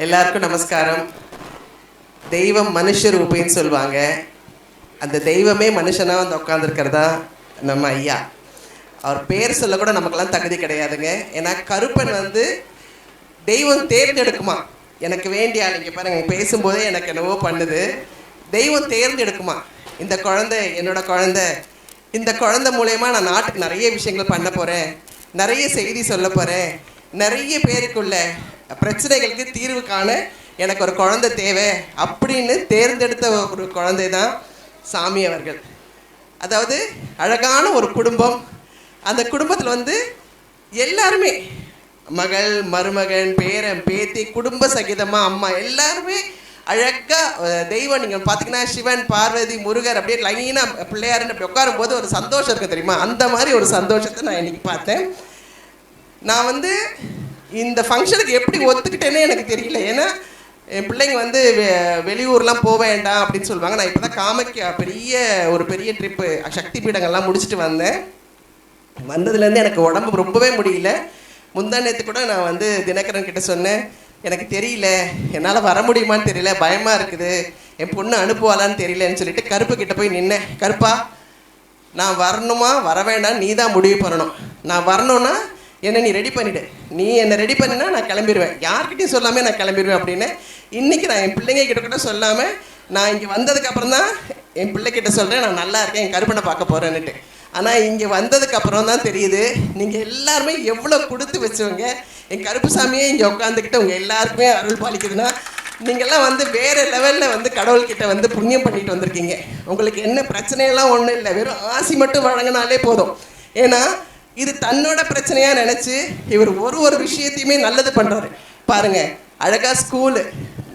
எல்லாருக்கும் நமஸ்காரம். தெய்வம் மனுஷ ரூபேன்னு சொல்லுவாங்க. அந்த தெய்வமே மனுஷனாக வந்து உட்காந்துருக்கிறதா நம்ம ஐயா. அவர் பேர் சொல்ல கூட நமக்கெல்லாம் தகுதி கிடையாதுங்க. ஏன்னா கருப்பன் வந்து தெய்வம் தேர்ந்தெடுக்குமா. எனக்கு வேண்டிய ஆள் இங்கே பாருங்க, பேசும்போதே எனக்கு என்னவோ பண்ணுது. தெய்வம் தேர்ந்தெடுக்குமா, இந்த குழந்தை என்னோட குழந்தை, இந்த குழந்தை மூலயமா நான் நாட்டுக்கு நிறைய விஷயங்கள் பண்ண போகிறேன், நிறைய செய்தி சொல்ல போகிறேன், நிறைய பேருக்குள்ள பிரச்சனைகளுக்கு தீர்வு காண எனக்கு ஒரு குழந்தை தேவை அப்படின்னு தேர்ந்தெடுத்த ஒரு குழந்தை தான் சாமி அவர்கள். அதாவது அழகான ஒரு குடும்பம். அந்த குடும்பத்தில் வந்து எல்லாருமே மகள், மருமகன், பேரன், பேத்தி, குடும்ப சகிதமாக அம்மா எல்லாருமே அழகாக தெய்வம். நீங்கள் பார்த்தீங்கன்னா சிவன், பார்வதி, முருகர் அப்படியே லைனாக பிள்ளையாருன்னு அப்படி உட்காரும் போது ஒரு சந்தோஷம் இருக்குது தெரியுமா? அந்த மாதிரி ஒரு சந்தோஷத்தை நான் இன்னைக்கு பார்த்தேன். நான் வந்து இந்த ஃபங்க்ஷனுக்கு எப்படி ஒத்துக்கிட்டேன்னே எனக்கு தெரியல. ஏன்னா என் பிள்ளைங்க வந்து வெளியூர்லாம் போக வேண்டாம் அப்படின்னு சொல்லுவாங்க. நான் இப்போ தான் காமக்கியா பெரிய ட்ரிப்பு சக்தி பீடங்கள்லாம் முடிச்சுட்டு வந்தேன். வந்ததுலேருந்து எனக்கு உடம்பு ரொம்பவே முடியல. முந்தா நேற்று கூட நான் வந்து தினகரன் கிட்ட சொன்னேன், எனக்கு தெரியல, என்னால் வர முடியுமான்னு தெரியல, பயமாக இருக்குது, என் பொண்ணு அனுப்புவாளான்னு தெரியலன்னு சொல்லிட்டு கருப்பு கிட்ட போய் நின்னேன். கருப்பா, நான் வரணுமா வர வேண்டாம் நீ தான் முடிவு பண்ணணும். நான் வரணும்னா என்னை நீ ரெடி பண்ணிவிடு. நீ என்னை ரெடி பண்ணினா நான் கிளம்பிடுவேன், யார்கிட்டையும் சொல்லாமல் நான் கிளம்பிடுவேன் அப்படின்னு. இன்றைக்கி நான் என் பிள்ளைங்க கிட்ட கூட சொல்லாமல் நான் இங்கே வந்ததுக்கப்புறம் தான் என் பிள்ளைக்கிட்ட சொல்கிறேன் நான் நல்லா இருக்கேன், என் கருப்பனை பார்க்க போகிறேன்னுட்டு. ஆனால் இங்கே வந்ததுக்கப்புறம் தான் தெரியுது நீங்கள் எல்லாருமே எவ்வளோ கொடுத்து வச்சவங்க. என் கருப்பு சாமியே இங்கே உட்காந்துக்கிட்டு உங்கள் எல்லாருக்குமே அருள் பாலிக்குதுன்னா நீங்கள்லாம் வந்து வேறு லெவலில் வந்து கடவுள்கிட்ட வந்து புண்ணியம் பண்ணிட்டு வந்திருக்கீங்க. உங்களுக்கு என்ன பிரச்சனையெல்லாம் ஒன்றும் இல்லை, வெறும் ஆசி மட்டும் வழங்கினாலே போதும். ஏன்னா இது தன்னோட பிரச்சனையாக நினச்சி இவர் ஒரு விஷயத்தையுமே நல்லது பண்ணுறாரு. பாருங்கள், அழகாக ஸ்கூலு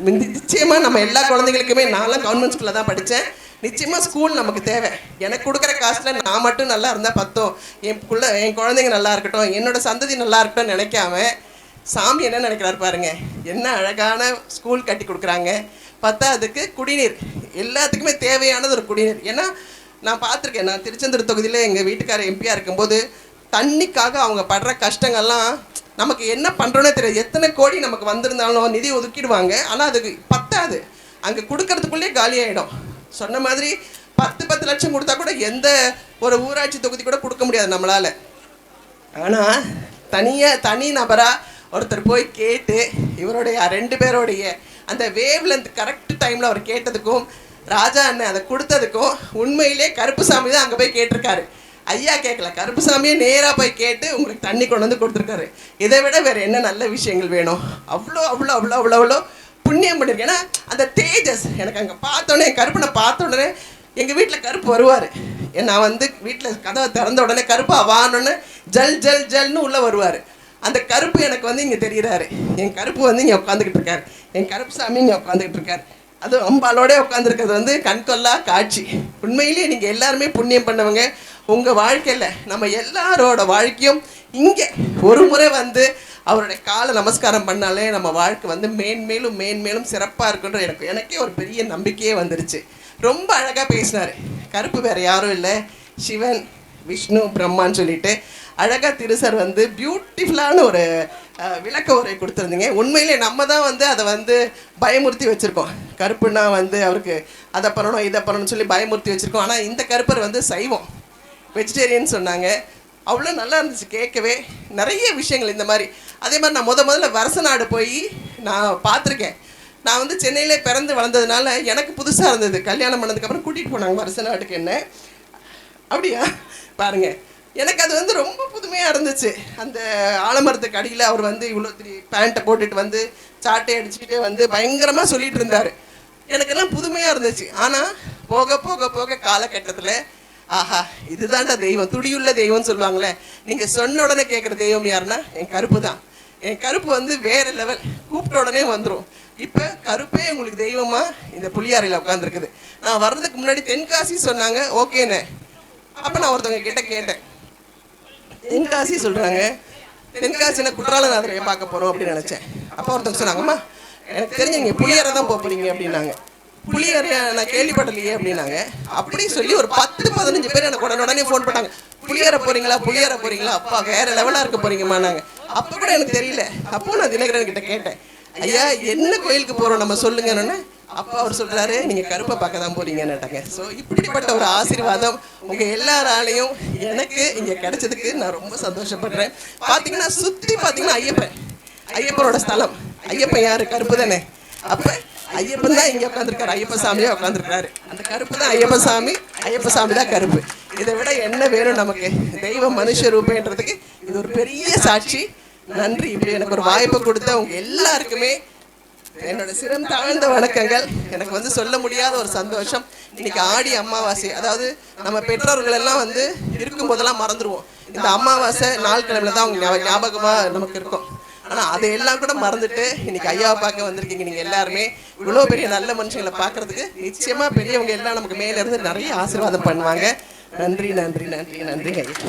நிச்சயமாக நம்ம எல்லா குழந்தைங்களுக்குமே, நான்லாம் கவர்மெண்ட் ஸ்கூலில் தான் படித்தேன். நிச்சயமாக ஸ்கூல் நமக்கு தேவை. எனக்கு கொடுக்குற காசில் நான் மட்டும் நல்லா இருந்தால் பத்தோம், என் குழந்தைங்க நல்லா இருக்கட்டும், என்னோடய சந்ததி நல்லா இருக்கட்டும் நினைக்காம சாமி என்ன நினைக்கிறாரு பாருங்கள். என்ன அழகான ஸ்கூல் கட்டி கொடுக்குறாங்க. பத்தாவதுக்கு குடிநீர், எல்லாத்துக்குமே தேவையானது ஒரு குடிநீர். ஏன்னா நான் பார்த்துருக்கேன், நான் திருச்செந்தூர் தொகுதியில் எங்கள் வீட்டுக்காரர் எம்பியாக இருக்கும்போது தண்ணிக்காக அவங்க படுற கஷ்டங்கள்லாம் நமக்கு என்ன பண்ணுறோன்னே தெரியாது. எத்தனை கோடி நமக்கு வந்திருந்தாலும் நிதி ஒதுக்கிடுவாங்க, ஆனால் அதுக்கு பத்தாது, அங்கே கொடுக்கறதுக்குள்ளே காலியாகிடும். சொன்ன மாதிரி 10 லட்சம் கொடுத்தா கூட எந்த ஒரு ஊராட்சி தொகுதி கூட கொடுக்க முடியாது நம்மளால். ஆனால் தனி நபராக ஒருத்தர் போய் கேட்டு இவருடைய 2 பேருடைய அந்த வேவ் லென்த் கரெக்ட் டைமில் அவர் கேட்டதுக்கும் ராஜா அண்ணன் அதை கொடுத்ததுக்கும் உண்மையிலே கருப்புசாமி தான் அங்கே போய் கேட்டிருக்காரு. ஐயா கேட்கல, கருப்புசாமியே நேராக போய் கேட்டு உங்களுக்கு தண்ணி கொண்டு வந்து கொடுத்துருக்காரு. இதை விட வேறு என்ன நல்ல விஷயங்கள் வேணும்? அவ்வளோ அவ்வளோ அவ்வளோ அவ்வளோ அவ்வளோ புண்ணியம் பண்ணியிருக்கேன். ஏன்னா அந்த தேஜஸ் எனக்கு அங்கே பார்த்தோன்னே, கருப்பனை பார்த்த உடனே எங்கள் வீட்டில் கருப்பு வருவார். நான் வந்து வீட்டில் கதவை திறந்த உடனே கருப்பாக வானோன்னு ஜல் ஜல் ஜல்னு உள்ளே வருவார். அந்த கருப்பு எனக்கு வந்து இங்கே தெரிகிறாரு. என் கருப்பு வந்து இங்கே உட்காந்துக்கிட்டு இருக்கார், என் கருப்பு சாமி இங்கே உட்காந்துக்கிட்டு இருக்கார். அதுவும் அம்பாலோட உட்காந்துருக்கிறது வந்து கண்கொள்ளா காட்சி. உண்மையிலேயே நீங்கள் எல்லாருமே புண்ணியம் பண்ணவங்க. உங்கள் வாழ்க்கையில் நம்ம எல்லாரோட வாழ்க்கையும் இங்கே ஒரு முறை வந்து அவருடைய காலை நமஸ்காரம் பண்ணாலே நம்ம வாழ்க்கை வந்து மேன்மேலும் சிறப்பாக இருக்குன்ற எனக்கே ஒரு பெரிய நம்பிக்கையே வந்துருச்சு. ரொம்ப அழகாக பேசினார். கருப்பு வேறு யாரும் இல்லை, சிவன், விஷ்ணு, பிரம்மான்னு சொல்லிட்டு அழகாக திருசர் வந்து பியூட்டிஃபுல்லான ஒரு விளக்க உரை கொடுத்துருந்தீங்க. உண்மையிலே நம்ம தான் வந்து அதை வந்து பயமுறுத்தி வச்சுருக்கோம். கருப்புன்னா வந்து அவருக்கு அதை பண்ணணும் இதை பண்ணணும்னு சொல்லி பயமுறுத்தி வச்சுருக்கோம். ஆனால் இந்த கருப்பர் வந்து சைவம், வெஜிடேரியன் சொன்னாங்க. அவ்வளோ நல்லா இருந்துச்சு கேட்கவே. நிறைய விஷயங்கள் இந்த மாதிரி. அதே மாதிரி நான் முதல்ல வருசநாடு போய் நான் பார்த்துருக்கேன். நான் வந்து சென்னையிலே பிறந்து வளர்ந்ததுனால எனக்கு புதுசாக இருந்தது. கல்யாணம் பண்ணதுக்கப்புறம் கூட்டிகிட்டு போனாங்க வருசநாடுக்கு. என்ன அப்படியா பாருங்கள், எனக்கு அது வந்து ரொம்ப புதுமையாக இருந்துச்சு. அந்த ஆலமரத்துக்கு அடியில் அவர் வந்து இவ்வளோ பேண்ட்டை போட்டுட்டு வந்து சாட்டை அடிச்சுக்கிட்டே வந்து பயங்கரமாக சொல்லிகிட்டு இருந்தார். எனக்கெல்லாம் புதுமையாக இருந்துச்சு. ஆனால் போக போக போக காலகட்டத்தில் ஆஹா இதுதான்டா தெய்வம், துடியுள்ள தெய்வம்னு சொல்லுவாங்களே, நீங்கள் சொன்ன உடனே கேட்குற தெய்வம் யாருன்னா என் கருப்பு தான். என் கருப்பு வந்து வேறு லெவல், கூப்பிட்ட உடனே வந்துடும். இப்போ கருப்பே உங்களுக்கு தெய்வமாக இந்த புளியாறையில் உட்காந்துருக்குது. நான் வர்றதுக்கு முன்னாடி தென்காசி சொன்னாங்க, ஓகேண்ணே. அப்போ நான் ஒருத்தவங்க கிட்ட கேட்டேன், தென்காசி சொல்கிறாங்க, தென்காசினா குற்றாலநாதரையை பார்க்க போகிறோம் அப்படின்னு நினச்சேன். அப்போ ஒருத்தவங்க சொன்னாங்கம்மா எனக்கு தெரிஞ்சு நீங்கள் புளியாரை தான் போகிறீங்க அப்படின்னாங்க. புளியாரையா நான் கேள்விப்படலையே அப்படின்னாங்க. அப்படி சொல்லி ஒரு 10-15 பேர் எனக்கு உடனே ஃபோன் பண்ணாங்க, புளியார போகிறீங்களா, அப்பா வேறு லெவலாக இருக்க போகிறீங்கம்மா நாங்கள். அப்போ கூட எனக்கு தெரியல. அப்போ நான் தினகரன் கிட்ட கேட்டேன், ஐயா என்ன கோயிலுக்கு போகிறோம் நம்ம சொல்லுங்கன்னு. அப்பா அவர் சொல்கிறாரு, நீங்கள் கருப்பை பார்க்க தான் போறீங்கன்னுட்டாங்க. ஸோ இப்படிப்பட்ட ஒரு ஆசீர்வாதம் உங்கள் எல்லாராலையும் எனக்கு இங்கே கிடைச்சதுக்கு நான் ரொம்ப சந்தோஷப்படுறேன். பார்த்தீங்கன்னா சுற்றி பார்த்தீங்கன்னா ஐயப்பனோட ஸ்தலம். ஐயப்பன் யார்? கருப்பு தானே. அப்போ ஐயப்பன் தான் இங்கே உட்காந்துருக்காரு, ஐயப்ப சாமியாக உட்காந்துருக்காரு. அந்த கருப்பு தான் ஐயப்ப சாமி தான் கருப்பு. இதை விட என்ன வேணும் நமக்கு? தெய்வ மனுஷ ரூபேன்றதுக்கு இது ஒரு பெரிய சாட்சி. நன்றி. இப்படி எனக்கு ஒரு வாய்ப்பு கொடுத்த உங்க எல்லாருக்குமே என்னோட சிரம் தாழ்ந்த வணக்கங்கள். எனக்கு வந்து சொல்ல முடியாத ஒரு சந்தோஷம். இன்னைக்கு ஆடி அமாவாசை, அதாவது நம்ம பெற்றோர்கள் எல்லாம் வந்து இருக்கும் போதெல்லாம் மறந்துடுவோம். இந்த அமாவாசை நாள் கிழமையில தான் அவங்க ஞாபகமாக நமக்கு இருக்கும். ஆனால் அதையெல்லாம் கூட மறந்துட்டு இன்னைக்கு ஐயாவை பார்க்க வந்திருக்கீங்க. நீங்கள் எல்லாருமே இவ்வளோ பெரிய நல்ல மனுஷங்களை பார்க்கறதுக்கு நிச்சயமாக பெரியவங்க எல்லாம் நமக்கு மேலே இருந்து நிறைய ஆசீர்வாதம் பண்ணுவாங்க. நன்றி நன்றி நன்றி நன்றி ஐயா.